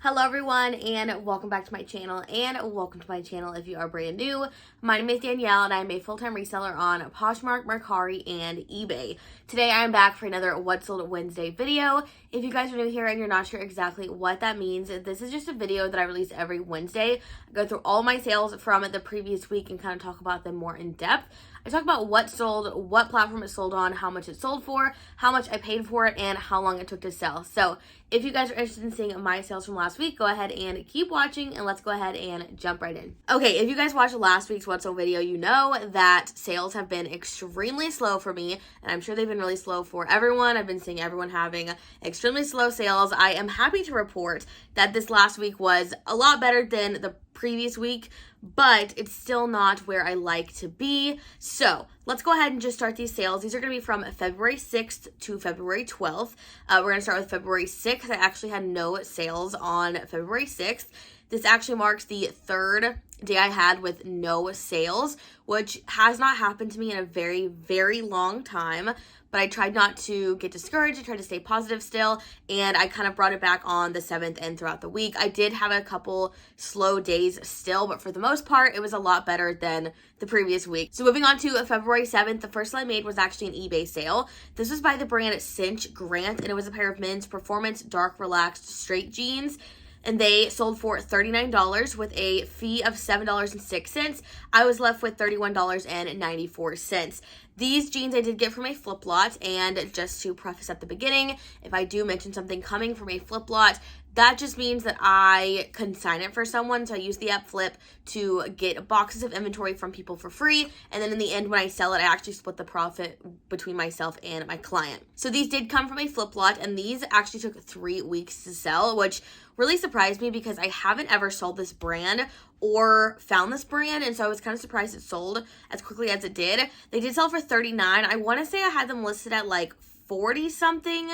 Hello everyone and welcome back to my channel if you are brand new. My name is Danielle and I'm a full-time reseller on Poshmark, Mercari, and eBay. Today I am back for another What Sold Wednesday video. If you guys are new here and you're not sure exactly what that means, this is just a video that I release every Wednesday. I go through all my sales from the previous week and kind of talk about them more in depth. I talk about what sold, what platform it sold on, how much it sold for, how much I paid for it, and how long it took to sell. So if you guys are interested in seeing my sales from last week, go ahead and keep watching and let's go ahead and jump right in. Okay, if you guys watched last week's What Sold video, you know that sales have been extremely slow for me, and I'm sure they've been really slow for everyone. I've been seeing everyone having extremely slow sales. I am happy to report that this last week was a lot better than the previous week, but it's still not where I like to be. So let's go ahead and just start these sales. These are going to be from February 6th to February 12th. We're going to start with February 6th. I actually had no sales on February 6th. This actually marks the third day I had with no sales, which has not happened to me in a very, very long time. But I tried not to get discouraged. I tried to stay positive still, and I kind of brought it back on the 7th and throughout the week. I did have a couple slow days still, but for the most part, it was a lot better than the previous week. So moving on to February 7th, the first sale I made was actually an eBay sale. This was by the brand Cinch Grant, and it was a pair of men's performance dark relaxed straight jeans. And they sold for $39 with a fee of $7.06. I was left with $31.94. These jeans I did get from a flip lot, and just to preface at the beginning, if I do mention something coming from a flip lot, that just means that I consign it for someone. So I use the app Flip to get boxes of inventory from people for free. And then in the end, when I sell it, I actually split the profit between myself and my client. So these did come from a flip lot, and these actually took 3 weeks to sell, which really surprised me because I haven't ever sold this brand or found this brand, and so I was kind of surprised it sold as quickly as it did. They did sell for $39. I want to say I had them listed at like 40 something.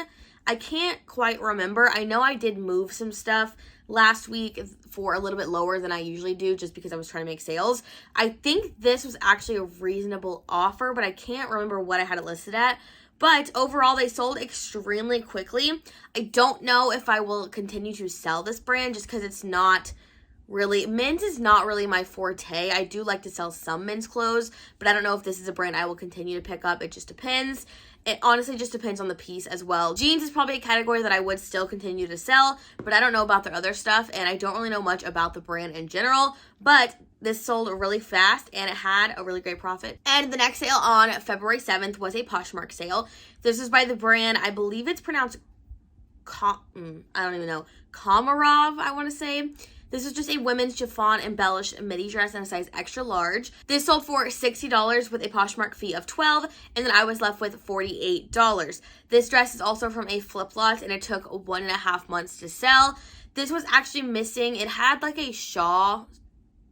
I can't quite remember. I know I did move some stuff last week for a little bit lower than I usually do just because I was trying to make sales. I think this was actually a reasonable offer, but I can't remember what I had it listed at. But overall, they sold extremely quickly. I don't know if I will continue to sell this brand just because it's not really, men's is not really my forte. I do like to sell some men's clothes, but I don't know if this is a brand I will continue to pick up. It just depends. It honestly just depends on the piece as well. Jeans is probably a category that I would still continue to sell, but I don't know about their other stuff, and I don't really know much about the brand in general, but this sold really fast, and it had a really great profit. And the next sale on February 7th was a Poshmark sale. This is by the brand, I believe it's pronounced, I don't even know, Komarov, I want to say. This is just a women's chiffon embellished midi dress in a size extra large. This sold for $60 with a Poshmark fee of $12, and then I was left with $48. This dress is also from a flip lot, and it took 1.5 months to sell. This was actually missing. It had like a shawl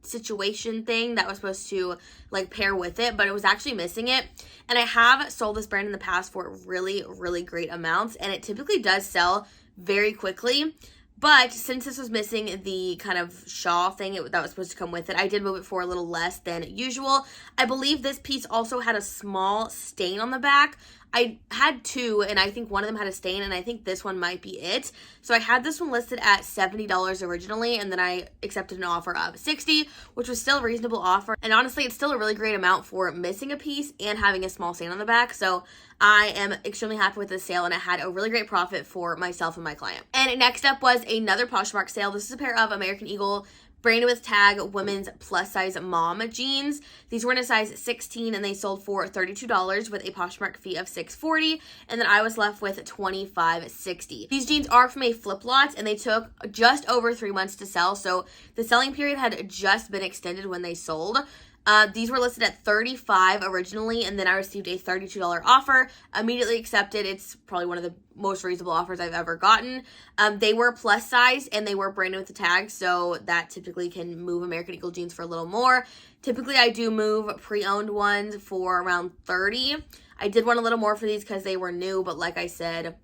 situation thing that was supposed to like pair with it, but it was actually missing it. And I have sold this brand in the past for really, really great amounts, and it typically does sell very quickly. But since this was missing the kind of shawl thing that was supposed to come with it, I did move it for a little less than usual. I believe this piece also had a small stain on the back. I had two, and I think one of them had a stain, and I think this one might be it. So I had this one listed at $70 originally, and then I accepted an offer of $60, which was still a reasonable offer. And honestly, it's still a really great amount for missing a piece and having a small stain on the back. So I am extremely happy with this sale, and it had a really great profit for myself and my client. And next up was another Poshmark sale. This is a pair of American Eagle branded with tag women's plus size mom jeans. These were in a size 16, and they sold for $32 with a Poshmark fee of $6.40, and then I was left with $25.60. These jeans are from a flip lot, and they took just over 3 months to sell, so the selling period had just been extended when they sold. These were listed at $35 originally, and then I received a $32 offer, immediately accepted. It's probably one of the most reasonable offers I've ever gotten. They were plus size, and they were branded with the tag, so that typically can move American Eagle jeans for a little more. Typically, I do move pre-owned ones for around $30. I did want a little more for these because they were new, but like I said,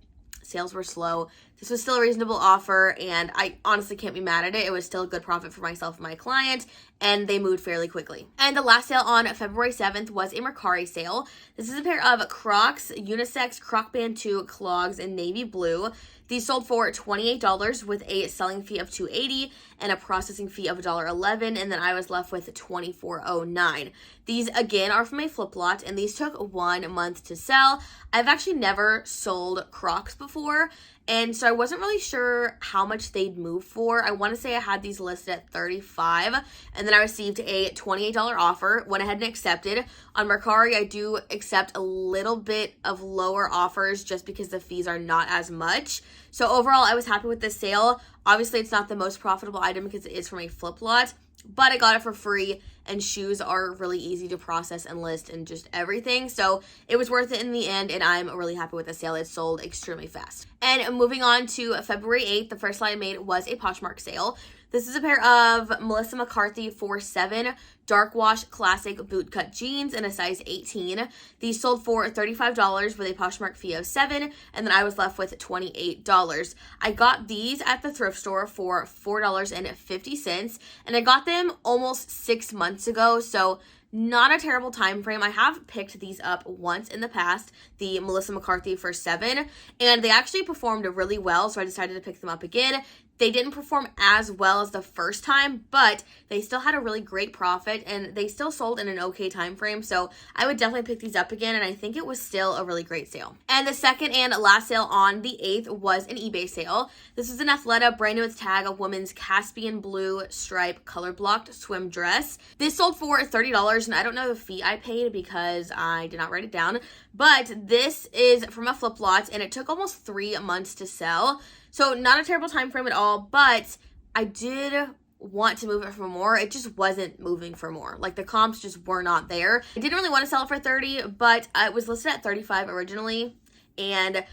sales were slow. this was still a reasonable offer, and I honestly can't be mad at it. It was still a good profit for myself and my client, and they moved fairly quickly. And the last sale on February 7th was a Mercari sale. This is a pair of Crocs unisex Croc Band 2 clogs in navy blue. These sold for $28 with a selling fee of $2.80 and a processing fee of $1.11, and then I was left with $24.09. These again are from a flip lot, and these took 1 month to sell. I've actually never sold Crocs before, and so I wasn't really sure how much they'd move for. I want to say I had these listed at $35, and then I received a $28 offer, went ahead and accepted. On Mercari, I do accept a little bit of lower offers just because the fees are not as much. So overall, I was happy with this sale. Obviously, it's not the most profitable item because it is from a flip lot, but I got it for free, and shoes are really easy to process and list and just everything. So it was worth it in the end, and I'm really happy with the sale. It sold extremely fast. And moving on to February 8th, the first sale I made was a Poshmark sale. This is a pair of Melissa McCarthy 4'7" dark wash classic bootcut jeans in a size 18. These sold for $35 with a Poshmark fee of $7, and then I was left with $28. I got these at the thrift store for $4.50, and I got them almost 6 months ago, so not a terrible time frame. I have picked these up once in the past, the Melissa McCarthy for $7, and they actually performed really well, so I decided to pick them up again. They didn't perform as well as the first time, but they still had a really great profit, and they still sold in an okay time frame, so I would definitely pick these up again, and I think it was still a really great sale. And the second and last sale on the 8th was an eBay sale. This is an Athleta brand new with tag, a woman's Caspian blue stripe color blocked swim dress. This sold for $30, and I don't know the fee I paid because I did not write it down, but this is from a flip lot, and it took almost 3 months to sell. So not a terrible time frame at all, but I did want to move it for more. It just wasn't moving for more. Like, the comps just were not there. I didn't really want to sell it for $30, but it was listed at $35 originally, and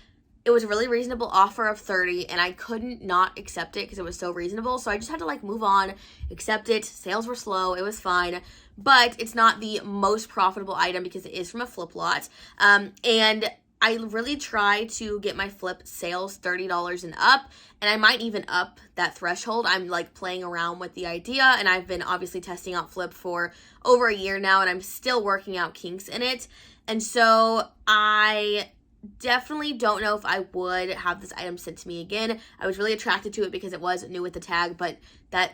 it was a really reasonable offer of $30, and I couldn't not accept it because it was so reasonable. So I just had to move on, accept it. Sales were slow. It was fine, but it's not the most profitable item because it is from a flip lot. And I really try to get my flip sales $30 and up, and I might even up that threshold. I'm playing around with the idea, and I've been obviously testing out flip for over a year now, and I'm still working out kinks in it. And so I definitely don't know if I would have this item sent to me again. I was really attracted to it because it was new with the tag, but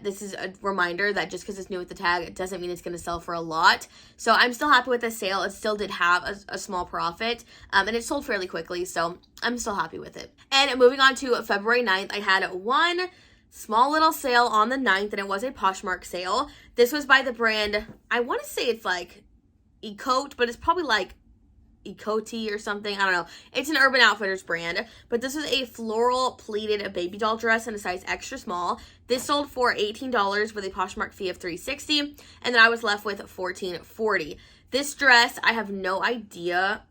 this is a reminder that just because it's new with the tag, it doesn't mean it's going to sell for a lot. So I'm still happy with the sale. It still did have a small profit, and it sold fairly quickly, so I'm still happy with it. And moving on to February 9th, I had one small little sale on the 9th, and it was a Poshmark sale. This was by the brand, I want to say it's Ecote, but it's probably Ecote or something. I don't know. It's an Urban Outfitters brand, but this was a floral pleated baby doll dress in a size extra small. This sold for $18 with a Poshmark fee of $3.60, and then I was left with $14.40. This dress, I have no idea.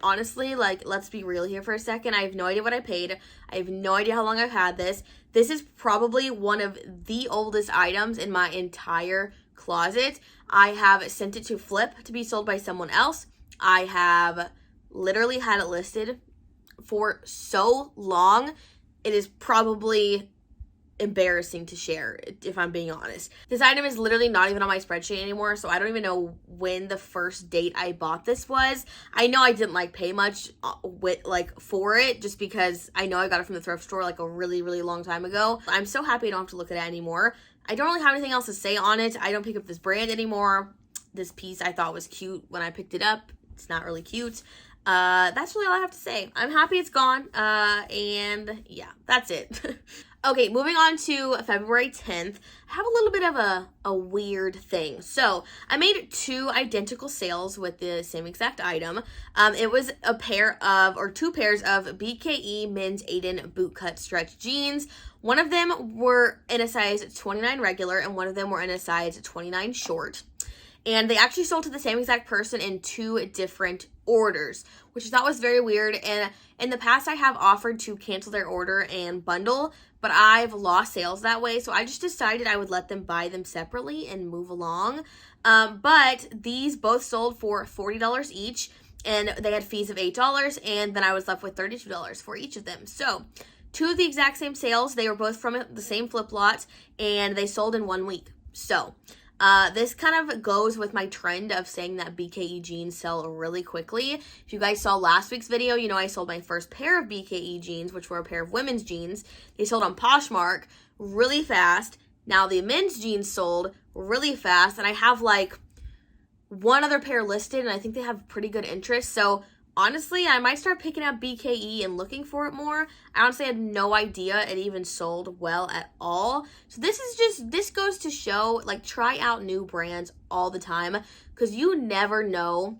Honestly, let's be real here for a second. I have no idea what I paid. I have no idea how long I've had this. This is probably one of the oldest items in my entire closet. I have sent it to Flip to be sold by someone else. I have literally had it listed for so long, it is probably embarrassing to share, if I'm being honest. This item is literally not even on my spreadsheet anymore, so I don't even know when the first date I bought this was. I know I didn't pay much for it, just because I know I got it from the thrift store a really, really long time ago. I'm so happy I don't have to look at it anymore. I don't really have anything else to say on it. I don't pick up this brand anymore. This piece I thought was cute when I picked it up. It's not really cute. That's really all I have to say. I'm happy it's gone. And yeah, that's it. Okay, moving on to February 10th. I have a little bit of a weird thing. So I made 2 identical sales with the same exact item. It was two pairs of BKE men's Aiden bootcut stretch jeans. One of them were in a size 29 regular, and one of them were in a size 29 short. And they actually sold to the same exact person in 2 different orders, which I thought was very weird. And in the past, I have offered to cancel their order and bundle, but I've lost sales that way. So I just decided I would let them buy them separately and move along. But these both sold for $40 each, and they had fees of $8, and then I was left with $32 for each of them. So two of the exact same sales. They were both from the same flip lot, and they sold in 1 week. So this kind of goes with my trend of saying that BKE jeans sell really quickly. If you guys saw last week's video, you know I sold my first pair of BKE jeans, which were a pair of women's jeans. They sold on Poshmark really fast. Now the men's jeans sold really fast, and I have like one other pair listed, and I think they have pretty good interest. So honestly, I might start picking up BKE and looking for it more. I honestly had no idea it even sold well at all. So this goes to show, like, try out new brands all the time, because you never know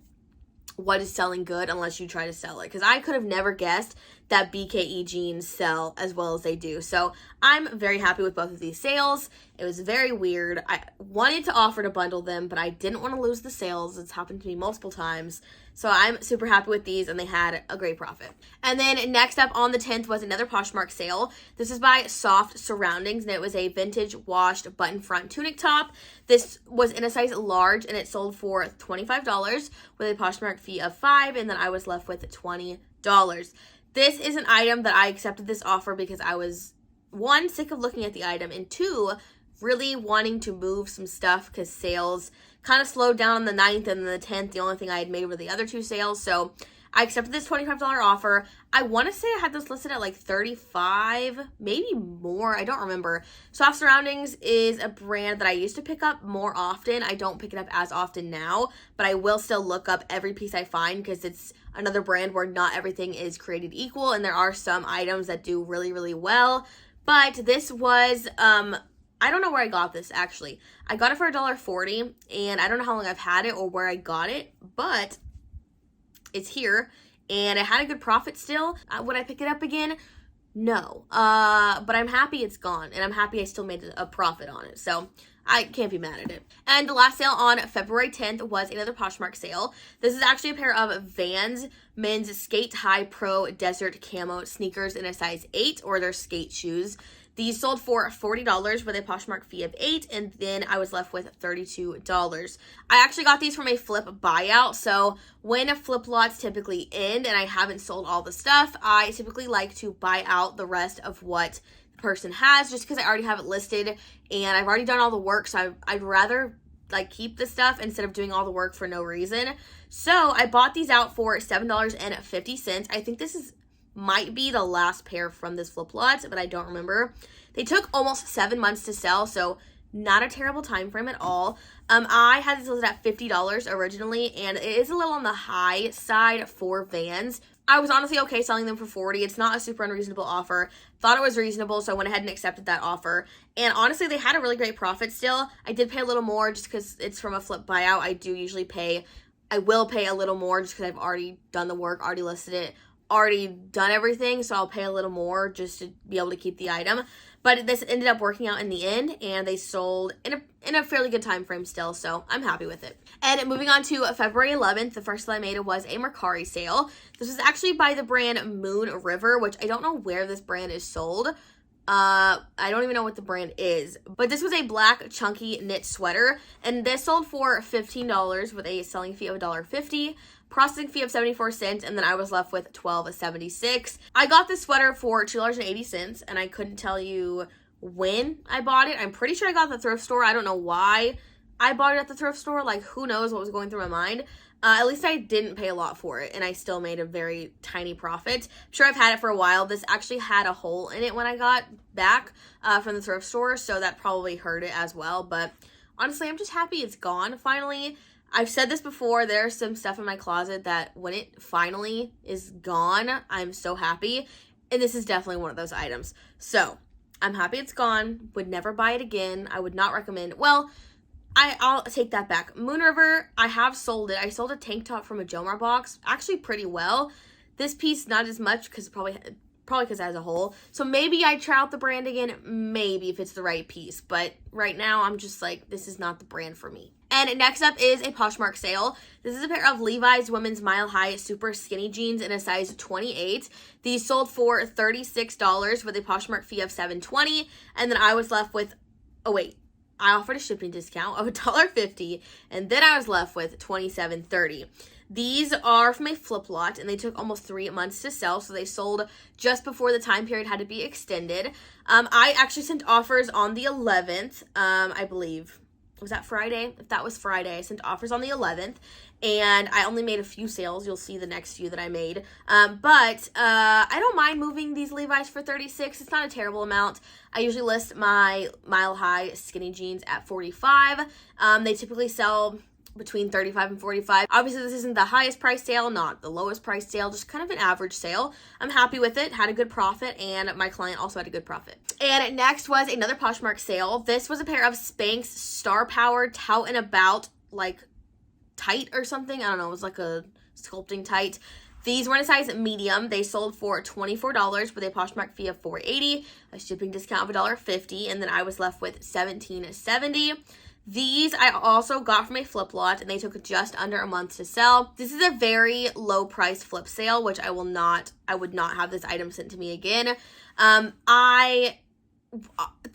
what is selling good unless you try to sell it. Because I could have never guessed that BKE jeans sell as well as they do. So I'm very happy with both of these sales. It was very weird. I wanted to offer to bundle them, but I didn't want to lose the sales. It's happened to me multiple times. So I'm super happy with these, and they had a great profit. And then next up on the 10th was another Poshmark sale. This is by Soft Surroundings, and it was a vintage washed button front tunic top. This was in a size large, and it sold for $25 with a Poshmark fee of $5, and then I was left with $20. This is an item that I accepted this offer because I was, one, sick of looking at the item, and two, really wanting to move some stuff because sales kind of slowed down on the 9th, and then the 10th, the only thing I had made were the other two sales. So I accepted this $25 offer. I want to say I had this listed at like $35, maybe more. I don't remember. Soft Surroundings is a brand that I used to pick up more often. I don't pick it up as often now, but I will still look up every piece I find because it's another brand where not everything is created equal, and there are some items that do really, really well. But this was, I don't know where I got this, actually. I got it for $1.40, and I don't know how long I've had it or where I got it, but it's here, and it had a good profit still. Would I pick it up again? No. But I'm happy it's gone, and I'm happy I still made a profit on it, so I can't be mad at it. And the last sale on February 10th was another Poshmark sale. This is actually a pair of Vans men's Skate High Pro Desert Camo sneakers in a size 8, or their skate shoes. These sold for $40 with a Poshmark fee of $8, and then I was left with $32. I actually got these from a flip buyout, so when flip lots typically end and I haven't sold all the stuff, I typically like to buy out the rest of what the person has, just because I already have it listed and I've already done all the work, so I'd rather like keep the stuff instead of doing all the work for no reason. So I bought these out for $7.50. I think this might be the last pair from this flip lot, but I don't remember. They took almost 7 months to sell, so not a terrible time frame at all. I had this listed at $50 originally, and it is a little on the high side for Vans. I was honestly okay selling them for $40. It's not a super unreasonable offer. Thought it was reasonable, so I went ahead and accepted that offer. And honestly, they had a really great profit still. I did pay a little more just because it's from a flip buyout. I will pay a little more just because I've already done the work, already listed it, already done everything, so I'll pay a little more just to be able to keep the item. But this ended up working out in the end, and they sold in a fairly good time frame still, so I'm happy with it. And moving on to February 11th, the first sale I made was a Mercari sale. This was actually by the brand Moon River, which I don't know where this brand is sold. I don't even know what the brand is, but this was a black chunky knit sweater, and this sold for $15 with a selling fee of $1.50, processing fee of 74 cents, and then I was left with $12.76. I got this sweater for $2.80, and I couldn't tell you when I bought it. I'm pretty sure I got it at the thrift store. I don't know why I bought it at the thrift store. Like, who knows what was going through my mind. At least I didn't pay a lot for it, and I still made a very tiny profit. I'm sure I've had it for a while. This actually had a hole in it when I got back from the thrift store, so that probably hurt it as well. But honestly, I'm just happy it's gone finally. I've said this before, there's some stuff in my closet that when it finally is gone, I'm so happy. And this is definitely one of those items. So I'm happy it's gone. Would never buy it again. I would not recommend. Well, I'll take that back. Moon River, I have sold it. I sold a tank top from a JOMAR box, actually pretty well. This piece, not as much, because probably because it has a hole. So maybe I'd try out the brand again, maybe if it's the right piece. But right now, I'm just like, this is not the brand for me. And next up is a Poshmark sale. This is a pair of Levi's women's Mile High super skinny jeans in a size 28. These sold for $36 with a Poshmark fee of $7.20. And then I was left with, I offered a shipping discount of $1.50, and then I was left with $27.30. These are from a flip lot, and they took almost 3 months to sell, so they sold just before the time period had to be extended. I actually sent offers on the 11th, I believe. Was that Friday? If that was Friday, I sent offers on the 11th, and I only made a few sales. You'll see the next few that I made. But I don't mind moving these Levi's for $36. It's not a terrible amount. I usually list my Mile High skinny jeans at $45. They typically sell between $35 and $45. Obviously, this isn't the highest price sale, not the lowest price sale, just kind of an average sale. I'm happy with it, had a good profit, and my client also had a good profit. And next was another Poshmark sale. This was a pair of Spanx Star Power Tout and About, like, tight or something. I don't know, it was like a sculpting tight. These were in a size medium. They sold for $24 with a Poshmark fee of $4.80, a shipping discount of $1.50, and then I was left with $17.70. These I also got from a flip lot, and they took just under a month to sell. This is a very low price flip sale, which I would not have this item sent to me again. I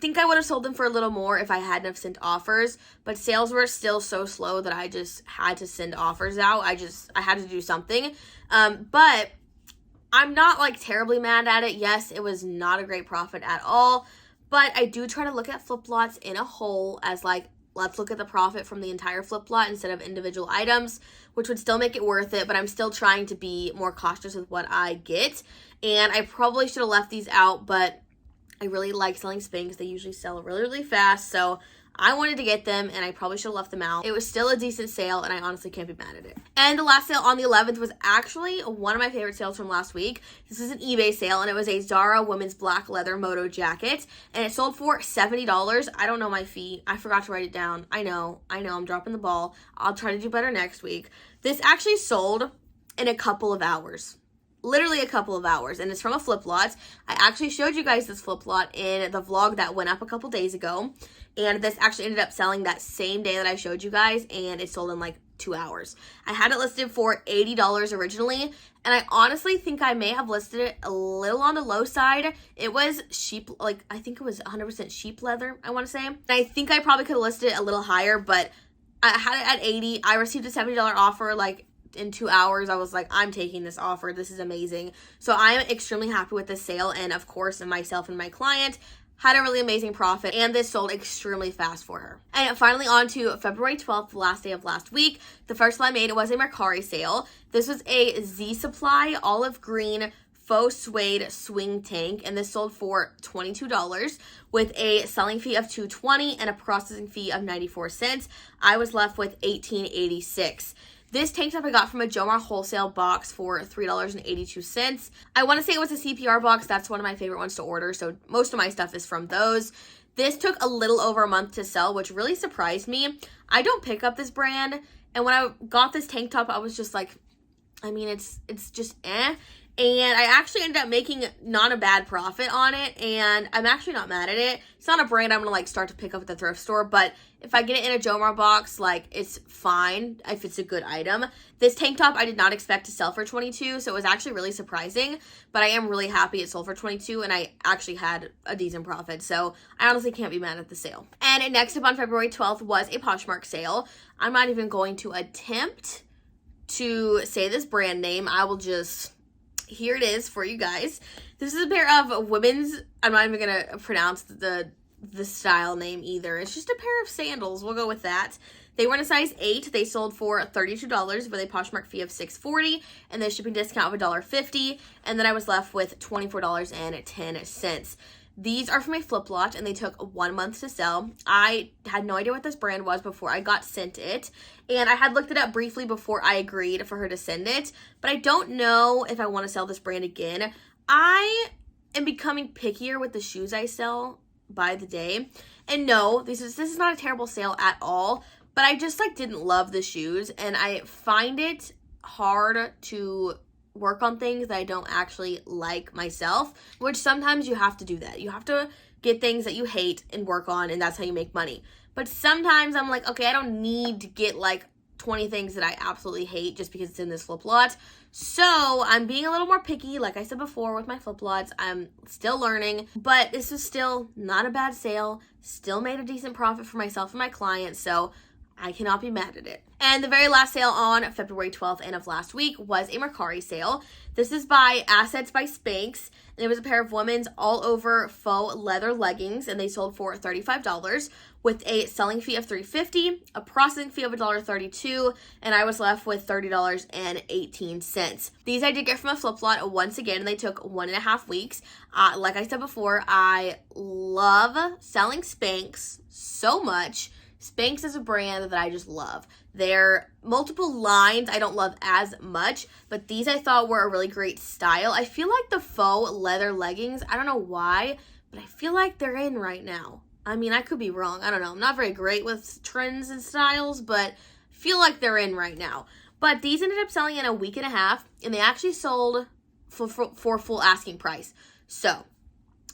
think I would have sold them for a little more if I hadn't have sent offers, but sales were still so slow that I just had to send offers out. I had to do something. But I'm not like terribly mad at it. Yes, it was not a great profit at all, but I do try to look at flip lots in a whole as like, let's look at the profit from the entire flip lot instead of individual items, which would still make it worth it, but I'm still trying to be more cautious with what I get. And I probably should have left these out, but I really like selling Spanx. They usually sell really, really fast, so I wanted to get them, and I probably should have left them out. It was still a decent sale, and I honestly can't be mad at it. And the last sale on the 11th was actually one of my favorite sales from last week. This is an eBay sale, and it was a Zara women's black leather moto jacket, and it sold for $70. I don't know my fee. I forgot to write it down. I know, I'm dropping the ball. I'll try to do better next week. This actually sold in a couple of hours. Literally a couple of hours, and it's from a flip lot. I actually showed you guys this flip lot in the vlog that went up a couple days ago, and this actually ended up selling that same day that I showed you guys, and it sold in like 2 hours. I had it listed for $80 originally, and I honestly think I may have listed it a little on the low side. It was sheep, like I think it was 100% sheep leather, I want to say. And I think I probably could have listed it a little higher, but I had it at $80. I received a $70 offer like in 2 hours. I was like, I'm taking this offer. This is amazing. So I am extremely happy with this sale, and of course, myself and my client had a really amazing profit, and this sold extremely fast for her. And finally, on to February 12th, the last day of last week. The first one I made was a Mercari sale. This was a Z Supply olive green faux suede swing tank, and this sold for $22 with a selling fee of $2.20 and a processing fee of 94 cents. I was left with $18.86. This tank top I got from a JOMAR wholesale box for $3.82. I want to say it was a CPR box. That's one of my favorite ones to order, so most of my stuff is from those. This took a little over a month to sell, which really surprised me. I don't pick up this brand, and when I got this tank top, I was just like, I mean, it's just eh. And I actually ended up making not a bad profit on it, and I'm actually not mad at it. It's not a brand I'm going to, like, start to pick up at the thrift store, but if I get it in a JOMAR box, like, it's fine if it's a good item. This tank top I did not expect to sell for $22, so it was actually really surprising, but I am really happy it sold for $22, and I actually had a decent profit, so I honestly can't be mad at the sale. And next up on February 12th was a Poshmark sale. I'm not even going to attempt to say this brand name. I will just... Here it is for you guys. This is a pair of women's, I'm not even going to pronounce the style name either. It's just a pair of sandals. We'll go with that. They were in a size 8. They sold for $32 with a Poshmark fee of $6.40 and the shipping discount of $1.50. And then I was left with $24.10. These are from a flip lot, and they took 1 month to sell. I had no idea what this brand was before I got sent it, and I had looked it up briefly before I agreed for her to send it, but I don't know if I want to sell this brand again. I am becoming pickier with the shoes I sell by the day, and no, this is not a terrible sale at all, but I just like didn't love the shoes, and I find it hard to work on things that I don't actually like myself, which sometimes you have to do that. You have to get things that you hate and work on, and that's how you make money. But sometimes I'm like, okay, I don't need to get like 20 things that I absolutely hate just because it's in this flip lot. So I'm being a little more picky, like I said before with my flip lots. I'm still learning, but this is still not a bad sale. Still made a decent profit for myself and my clients, so I cannot be mad at it. And the very last sale on February 12th and of last week was a Mercari sale. This is by Assets by Spanx. And it was a pair of women's all over faux leather leggings, and they sold for $35 with a selling fee of $3.50, a processing fee of $1.32, and I was left with $30.18. These I did get from a flip lot once again, and they took 1.5 weeks. Like I said before, I love selling Spanx so much. Spanx is a brand that I just love. Their multiple lines I don't love as much, but these I thought were a really great style. I feel like the faux leather leggings, I don't know why, but I feel like they're in right now. I mean, I could be wrong. I don't know. I'm not very great with trends and styles, but I feel like they're in right now. But these ended up selling in a week and a half, and they actually sold for full asking price. So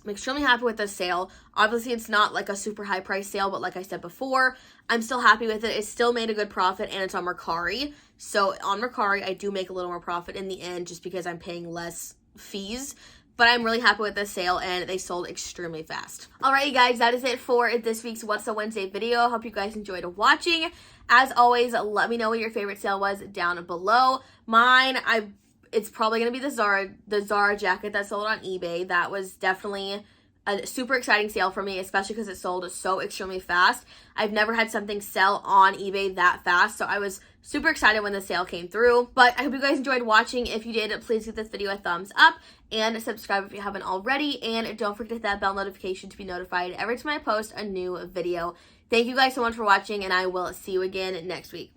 I'm extremely happy with this sale. Obviously, it's not like a super high price sale, but like I said before, I'm still happy with it. It still made a good profit, and it's on Mercari. So on Mercari, I do make a little more profit in the end just because I'm paying less fees. But I'm really happy with this sale, and they sold extremely fast. Alrighty, guys, that is it for this week's What's the Wednesday video. I hope you guys enjoyed watching. As always, let me know what your favorite sale was down below. Mine, it's probably going to be the Zara jacket that sold on eBay. That was definitely a super exciting sale for me, especially because it sold so extremely fast. I've never had something sell on eBay that fast, so I was super excited when the sale came through. But I hope you guys enjoyed watching. If you did, please give this video a thumbs up and subscribe if you haven't already. And don't forget to hit that bell notification to be notified every time I post a new video. Thank you guys so much for watching, and I will see you again next week.